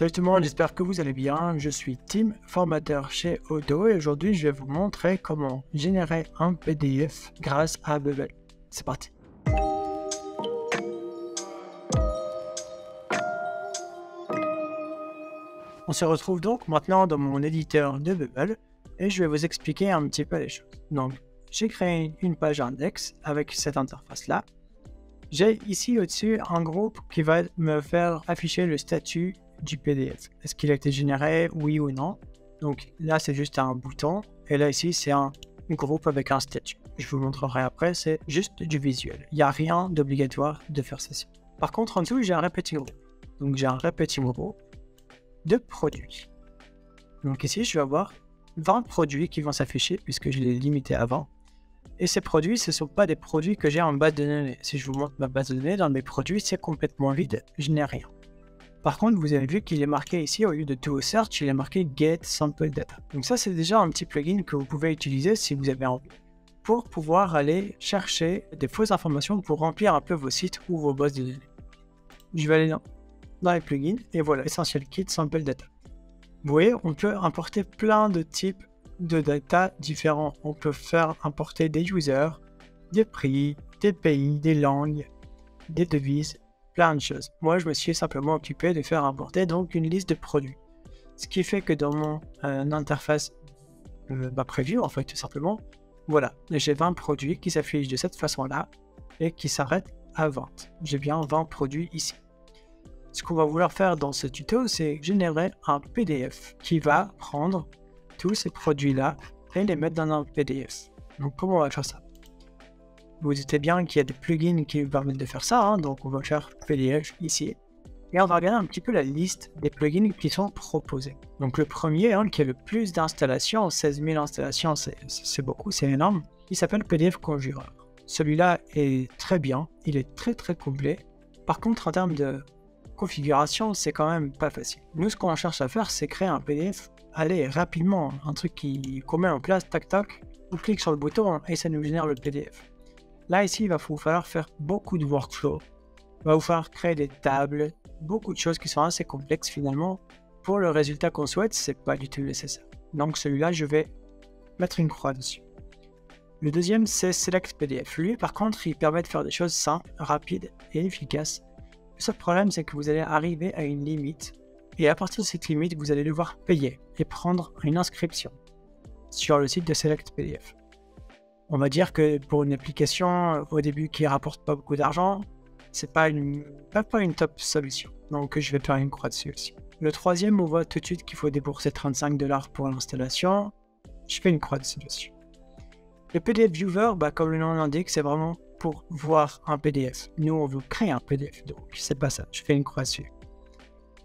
Salut tout le monde, j'espère que vous allez bien. Je suis Tim, formateur chez Odoo et aujourd'hui je vais vous montrer comment générer un PDF grâce à Bubble. C'est parti. On se retrouve donc maintenant dans mon éditeur de Bubble et je vais vous expliquer un petit peu les choses. Donc, j'ai créé une page index avec cette interface-là. J'ai ici au-dessus un groupe qui va me faire afficher le statut du PDF. Est-ce qu'il a été généré, oui ou non? Donc là, c'est juste un bouton. Et là, ici, c'est un groupe avec un statut. Je vous montrerai après, c'est juste du visuel. Il n'y a rien d'obligatoire de faire ceci. Par contre, en dessous, j'ai un repeating group. Donc j'ai un repeating group de produits. Donc ici, je vais avoir 20 produits qui vont s'afficher puisque je l'ai limité avant. Et ces produits, ce ne sont pas des produits que j'ai en base de données. Si je vous montre ma base de données, dans mes produits, c'est complètement vide. Je n'ai rien. Par contre, vous avez vu qu'il est marqué ici, au lieu de To Search, il est marqué Get Sample Data. Donc ça, c'est déjà un petit plugin que vous pouvez utiliser si vous avez envie, pour pouvoir aller chercher des fausses informations pour remplir un peu vos sites ou vos bases de données. Je vais aller dans les plugins, et voilà, Essential Kit Sample Data. Vous voyez, on peut importer plein de types de data différents. On peut faire importer des users, des prix, des pays, des langues, des devises, plein de choses. Moi, je me suis simplement occupé de faire importer donc une liste de produits. Ce qui fait que dans mon interface preview, en fait, tout simplement, voilà, j'ai 20 produits qui s'affichent de cette façon-là et qui s'arrêtent à 20. J'ai bien 20 produits ici. Ce qu'on va vouloir faire dans ce tuto, c'est générer un PDF qui va prendre tous ces produits-là et les mettre dans un PDF. Donc, comment on va faire ça? Vous doutez bien qu'il y a des plugins qui vous permettent de faire ça, hein, donc on va faire PDF ici. Et on va regarder un petit peu la liste des plugins qui sont proposés. Donc le premier, hein, qui a le plus d'installations, 16 000 installations, c'est beaucoup, c'est énorme. Il s'appelle PDF Conjurer. Celui-là est très bien, il est très complet. Par contre, en termes de configuration, c'est quand même pas facile. Nous, ce qu'on cherche à faire, c'est créer un PDF, aller rapidement, un truc qu'on met en place, tac tac, on clique sur le bouton et ça nous génère le PDF. Là, ici, il va vous falloir faire beaucoup de workflow. Il va vous falloir créer des tables, beaucoup de choses qui sont assez complexes finalement. Pour le résultat qu'on souhaite, c'est pas du tout nécessaire. Donc celui-là, je vais mettre une croix dessus. Le deuxième, c'est Select PDF. Lui, par contre, il permet de faire des choses simples, rapides et efficaces. Le seul problème, c'est que vous allez arriver à une limite. Et à partir de cette limite, vous allez devoir payer et prendre une inscription sur le site de Select PDF. On va dire que pour une application au début qui rapporte pas beaucoup d'argent, c'est pas une top solution. Donc je vais faire une croix dessus aussi. Le troisième, on voit tout de suite qu'il faut débourser 35 $ pour l'installation. Je fais une croix dessus. Le PDF Viewer, comme le nom l'indique, c'est vraiment pour voir un PDF. Nous, on veut créer un PDF, donc c'est pas ça. Je fais une croix dessus.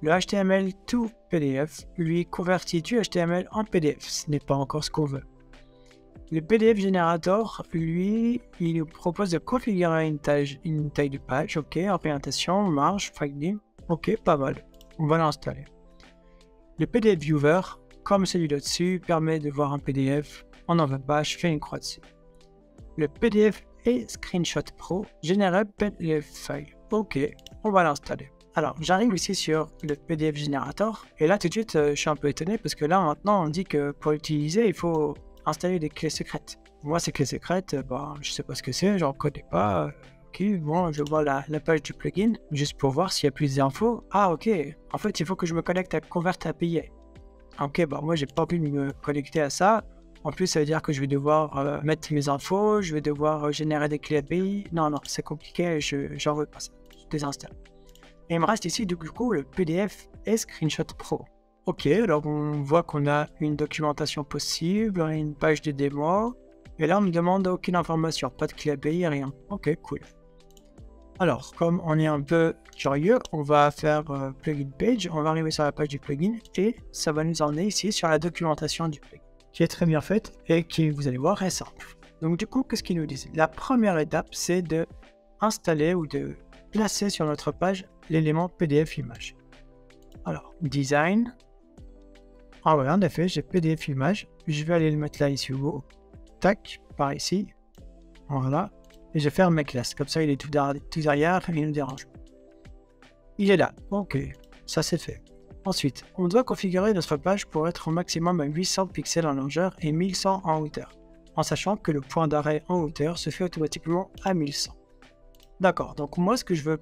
Le HTML to PDF, lui, convertit du HTML en PDF. Ce n'est pas encore ce qu'on veut. Le PDF Generator, lui, il nous propose de configurer une taille de page, ok, orientation, marge, finding, ok, pas mal, on va l'installer. Le PDF Viewer, comme celui là-dessus, permet de voir un PDF, on n'en veut pas, je fais une croix dessus. Le PDF et Screenshot Pro, générer PDF file, ok, on va l'installer. Alors, j'arrive ici sur le PDF Generator, et là tout de suite, je suis un peu étonné parce que là maintenant on dit que pour l'utiliser, il faut installer des clés secrètes. Moi, ces clés secrètes, je sais pas ce que c'est, j'en connais pas. Ok, bon, je vois la page du plugin, juste pour voir s'il y a plus d'infos. Ah, ok, en fait, il faut que je me connecte à Convert API. Ok, moi, j'ai pas pu me connecter à ça. En plus, ça veut dire que je vais devoir mettre mes infos, je vais devoir générer des clés API. Non, c'est compliqué, j'en veux pas ça. Je désinstalle. Et il me reste ici, du coup, le PDF et Screenshot Pro. Ok, alors on voit qu'on a une documentation possible, une page de démo, et là on me demande aucune information, pas de clé API, rien. Ok, cool. Alors, comme on est un peu curieux, on va faire plugin page, on va arriver sur la page du plugin, et ça va nous emmener ici sur la documentation du plugin, qui est très bien faite, et qui, vous allez voir, est simple. Donc du coup, qu'est-ce qu'ils nous disent? La première étape, c'est de installer ou de placer sur notre page l'élément PDF image. Alors, design. Ah ouais, en effet, j'ai PDF image. Je vais aller le mettre là, ici au haut. Tac, par ici. Voilà. Et je vais faire mes classes. Comme ça, il est tout derrière, il nous dérange. Il est là. Ok, ça c'est fait. Ensuite, on doit configurer notre page pour être au maximum à 800 pixels en longueur et 1100 en hauteur, en sachant que le point d'arrêt en hauteur se fait automatiquement à 1100. D'accord, donc moi ce que je veux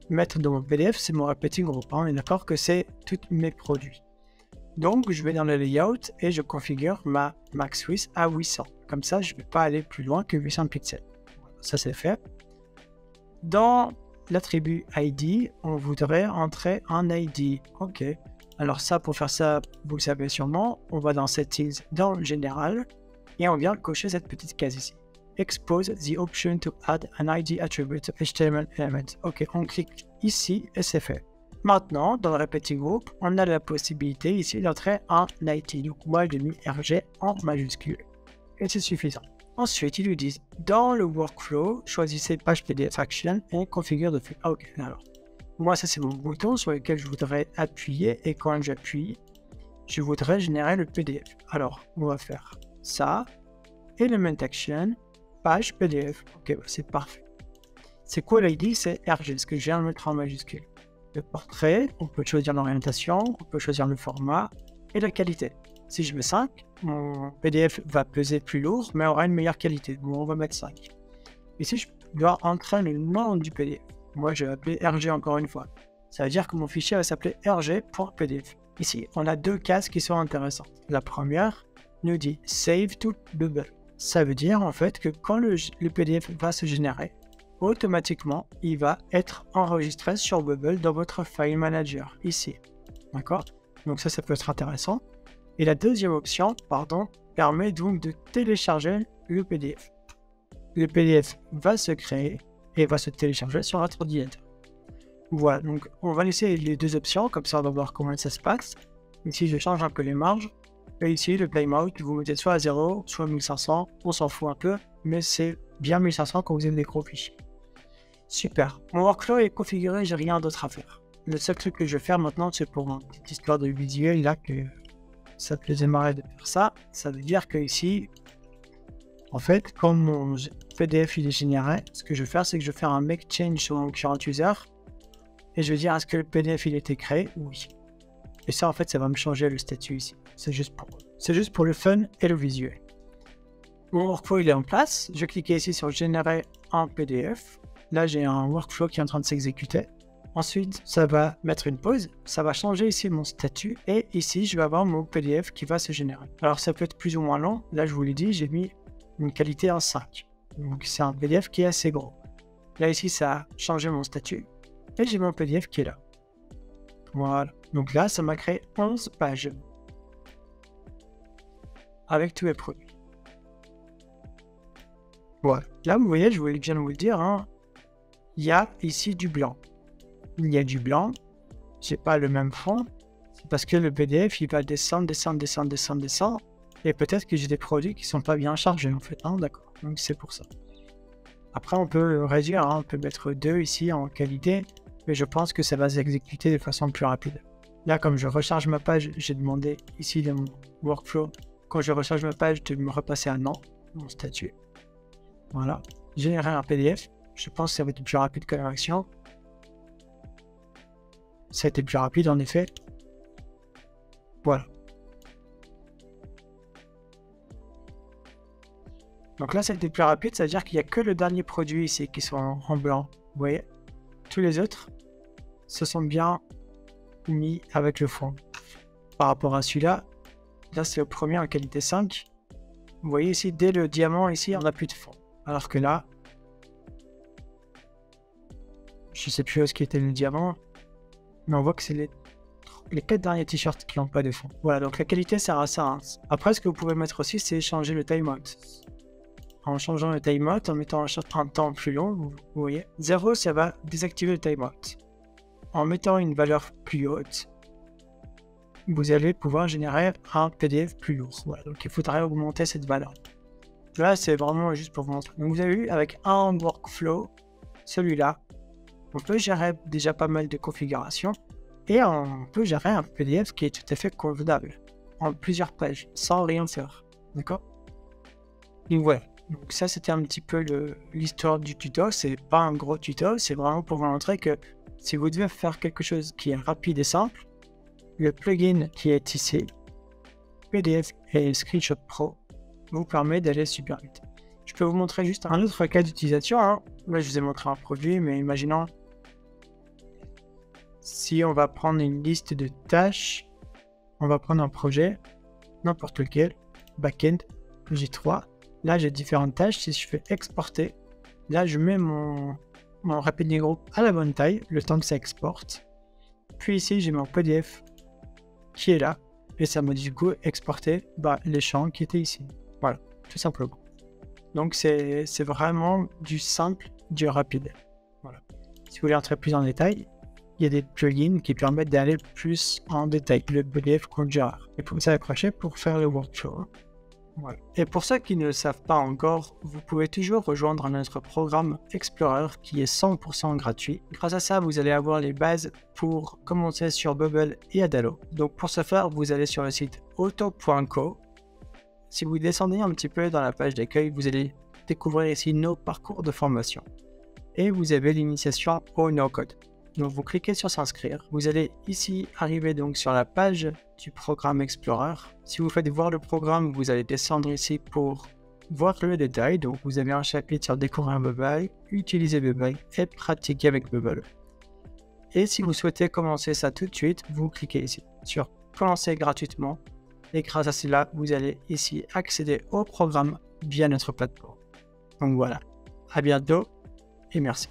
mettre dans mon PDF, c'est mon repeating group. On est d'accord que c'est tous mes produits. Donc je vais dans le layout et je configure ma max width à 800. Comme ça, je ne vais pas aller plus loin que 800 pixels. Ça c'est fait. Dans l'attribut ID, on voudrait entrer un ID. Ok. Alors ça, pour faire ça, vous le savez sûrement, on va dans Settings, dans le Général, et on vient cocher cette petite case ici. Expose the option to add an ID attribute to HTML element. Ok, on clique ici et c'est fait. Maintenant, dans le repeating group, on a la possibilité ici d'entrer un ID. Donc moi, j'ai mis RG en majuscule. Et c'est suffisant. Ensuite, ils lui disent, dans le workflow, choisissez page PDF action et configure de flux. Ah, ok, alors. Moi, ça c'est mon bouton sur lequel je voudrais appuyer. Et quand j'appuie, je voudrais générer le PDF. Alors, on va faire ça. Element action, page PDF. Ok, bah, c'est parfait. C'est quoi l'ID? C'est RG, ce que je viens de mettre en majuscule. Le portrait, on peut choisir l'orientation, on peut choisir le format et la qualité. Si je mets 5, mon PDF va peser plus lourd, mais aura une meilleure qualité. Donc on va mettre 5. Ici, je dois entrer le nom du PDF. Moi, je vais appeler RG encore une fois. Ça veut dire que mon fichier va s'appeler rg.pdf. Ici, on a deux cases qui sont intéressantes. La première nous dit Save to Bubble. Ça veut dire en fait que quand le PDF va se générer, automatiquement, il va être enregistré sur Bubble dans votre File Manager, ici. D'accord? Donc ça peut être intéressant. Et la deuxième option, permet donc de télécharger le PDF. Le PDF va se créer et va se télécharger sur notre ordinateur. Voilà, donc on va laisser les deux options, comme ça on va voir comment ça se passe. Ici, je change un peu les marges. Et ici, le timeout, vous mettez soit à 0, soit 1500, on s'en fout un peu, mais c'est bien 1500 quand vous avez des gros fichiers. Super, mon workflow est configuré, j'ai rien d'autre à faire. Le seul truc que je vais faire maintenant, c'est pour une petite histoire de visuel, là, que ça peut démarrer de faire ça. Ça veut dire que ici, en fait, comme mon PDF il est généré, ce que je vais faire, c'est que je vais faire un make change sur mon current user, et je vais dire, est-ce que le PDF il a été créé? Oui. Et ça, en fait, ça va me changer le statut ici. C'est juste pour le fun et le visuel. Mon workflow il est en place. Je clique ici sur générer un PDF. Là, j'ai un workflow qui est en train de s'exécuter. Ensuite, ça va mettre une pause. Ça va changer ici mon statut. Et ici, je vais avoir mon PDF qui va se générer. Alors, ça peut être plus ou moins long. Là, je vous l'ai dit, j'ai mis une qualité en 5. Donc, c'est un PDF qui est assez gros. Là, ici, ça a changé mon statut. Et j'ai mon PDF qui est là. Voilà. Donc là, ça m'a créé 11 pages. Avec tous les produits. Voilà. Là, vous voyez, je voulais bien vous le dire, hein, il y a ici du blanc. Il y a du blanc. J'ai pas le même fond. C'est parce que le PDF, il va descendre. Et peut-être que j'ai des produits qui sont pas bien chargés, en fait. Hein, d'accord. Donc, c'est pour ça. Après, on peut réduire. Hein, on peut mettre 2 ici en qualité. Mais je pense que ça va s'exécuter de façon plus rapide. Là, comme je recharge ma page, j'ai demandé ici dans mon workflow, quand je recharge ma page, de me repasser un an, mon statut. Voilà. Générer un PDF. Je pense que ça va être plus rapide que la réaction. Ça a été plus rapide en effet. Voilà. Donc là, ça a été plus rapide, ça veut dire qu'il n'y a que le dernier produit ici qui sont en blanc. Vous voyez? Tous les autres se sont bien mis avec le fond. Par rapport à celui-là, là c'est le premier en qualité 5. Vous voyez ici, dès le diamant, ici, on n'a plus de fond. Alors que là, je sais plus où est-ce qui était le diamant, mais on voit que c'est les 4 derniers t-shirts qui n'ont pas de fond. Voilà, donc la qualité sert à ça. Hein. Après, ce que vous pouvez mettre aussi, c'est changer le timeout. En changeant le timeout, en mettant un temps plus long, vous voyez, 0, ça va désactiver le timeout. En mettant une valeur plus haute, vous allez pouvoir générer un PDF plus lourd. Voilà, donc il faudrait augmenter cette valeur. Là, c'est vraiment juste pour vous montrer. Donc vous avez vu, avec un workflow, celui-là, on peut gérer déjà pas mal de configurations et on peut gérer un PDF qui est tout à fait convenable en plusieurs pages, sans rien faire. D'accord? Donc voilà. Donc ça, c'était un petit peu l'histoire du tuto. C'est pas un gros tuto, c'est vraiment pour vous montrer que si vous devez faire quelque chose qui est rapide et simple, le plugin qui est ici, PDF et Screenshot Pro, vous permet d'aller super vite. Je peux vous montrer juste un autre cas d'utilisation. Là, je vous ai montré un produit, mais imaginons si on va prendre une liste de tâches, on va prendre un projet, n'importe lequel, backend, J3. Là, j'ai différentes tâches. Si je fais exporter, là, je mets mon Rapidly Group à la bonne taille, le temps que ça exporte. Puis ici, j'ai mon PDF qui est là. Et ça m'a du coup exporté les champs qui étaient ici. Voilà, tout simplement. Donc, c'est vraiment du simple, du rapide. Voilà. Si vous voulez entrer plus en détail, il y a des plugins qui permettent d'aller plus en détail. Le PDF Conjurer. Et pour ça, accrocher pour faire le workflow. Voilà. Et pour ceux qui ne le savent pas encore, vous pouvez toujours rejoindre notre programme Explorer qui est 100% gratuit. Grâce à ça, vous allez avoir les bases pour commencer sur Bubble et Adalo. Donc pour ce faire, vous allez sur le site auto.co. Si vous descendez un petit peu dans la page d'accueil, vous allez découvrir ici nos parcours de formation. Et vous avez l'initiation au no-code. Donc vous cliquez sur s'inscrire. Vous allez ici arriver donc sur la page du programme Explorer. Si vous faites voir le programme, vous allez descendre ici pour voir le détail. Donc vous avez un chapitre sur découvrir Bubble, utiliser Bubble et pratiquer avec Bubble. Et si vous souhaitez commencer ça tout de suite, vous cliquez ici sur commencer gratuitement. Et grâce à cela, vous allez ici accéder au programme via notre plateforme. Donc voilà, à bientôt et merci.